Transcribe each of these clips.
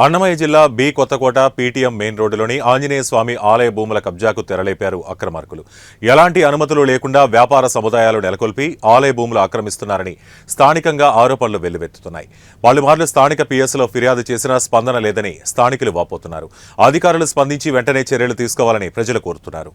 అన్నమయ్య జిల్లా B Kothakota PTM main రోడ్డులోని ఆంజనేయ స్వామి ఆలయ భూముల కబ్జాకు తెరలేపారు అక్రమార్కులు. ఎలాంటి అనుమతులు లేకుండా వ్యాపార సముదాయాలు నెలకొల్పి ఆలయ భూములు ఆక్రమిస్తున్నారని స్థానికంగా ఆరోపణలు వెల్లువెత్తుతున్నాయి. పలుమార్లు స్థానిక పిఎస్లో ఫిర్యాదు చేసినా స్పందన లేదని స్థానికులు వాపోతున్నారు. అధికారులు స్పందించి వెంటనే చర్యలు తీసుకోవాలని ప్రజలు కోరుతున్నారు.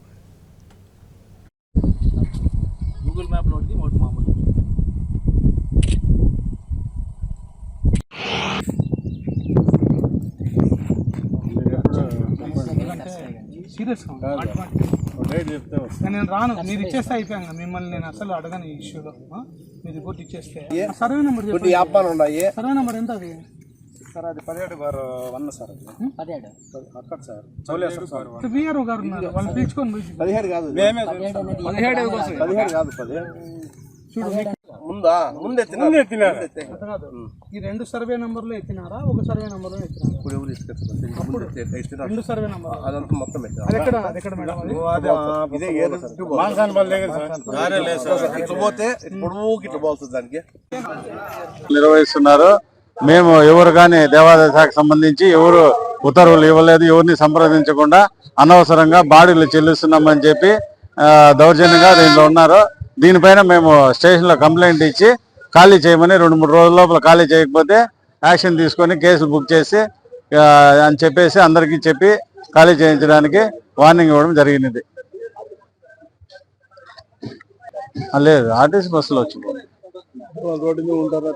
నేను రాను, మీరు ఇచ్చేస్తే అయిపోయాను. మిమ్మల్ని నేను అసలు అడగను ఈ ఇష్యూలో. మీరు రిపోర్ట్ ఇచ్చేస్తే సర్వే నెంబర్ సర్వే నెంబర్ ఎంత అది సార్? అది 17/1 సార్. అది 17 అక్కడ సార్ వీఆర్ఓ గారు ఉన్నారు, వాళ్ళు పిలుచుకొని 17 కాదు, 17 కాదు, 10 ముందు ఎత్తినారు. ఈ రెండు సర్వే నంబర్లు ఎత్తినారా, ఒక సర్వే నంబర్లో ఎత్తినారా? ఇప్పుడు రెండు సర్వే నంబర్ అదంతా మొత్తం దానికి నిర్వహిస్తున్నారు. మేము ఎవరు కానీ దేవాదాయ శాఖకు సంబంధించి ఎవరు ఉత్తర్వులు ఇవ్వలేదు, ఎవరిని సంప్రదించకుండా అనవసరంగా బాడీలు చెల్లిస్తున్నామని చెప్పి దౌర్జన్యంగా దీంట్లో ఉన్నారు. దీనిపైన మేము స్టేషన్లో కంప్లైంట్ ఇచ్చి ఖాళీ చేయమని 2-3 రోజుల లోపల ఖాళీ చేయకపోతే యాక్షన్ తీసుకొని కేసులు బుక్ చేసి అని చెప్పేసి అందరికీ చెప్పి ఖాళీ చేయించడానికి వార్నింగ్ ఇవ్వడం జరిగినది. లేదు, ఆర్టీసీ బస్సులో వచ్చింది.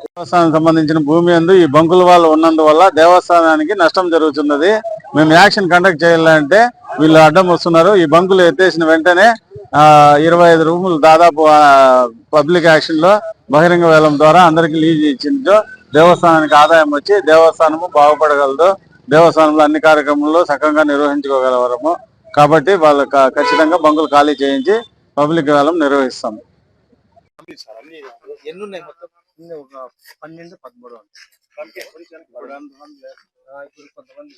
దేవస్థానానికి సంబంధించిన భూమి అందు ఈ బంకుల వాళ్ళు ఉన్నందువల్ల దేవస్థానానికి నష్టం జరుగుతున్నది. మేము యాక్షన్ కండక్ట్ చేయాలంటే వీళ్ళు అడ్డం వస్తున్నారు. ఈ బంకులు ఎత్తేసిన వెంటనే 25 రూములు దాదాపు పబ్లిక్ యాక్షన్ లో బహిరంగ వేలం ద్వారా అందరికి లీజ్ ఇచ్చిందో దేవస్థానానికి ఆదాయం వచ్చి దేవస్థానము బాగుపడగలదు. దేవస్థానంలో అన్ని కార్యక్రమాల్లో సక్రమంగా నిర్వహించుకోగలవరము. కాబట్టి వాళ్ళు ఖచ్చితంగా బంకులు ఖాళీ చేయించి పబ్లిక్ వేలం నిర్వహిస్తాము. ఎన్నున్నాయి మొత్తం? 12, 13 కొంతమంది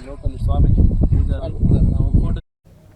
లోకల్ స్వామి పూజ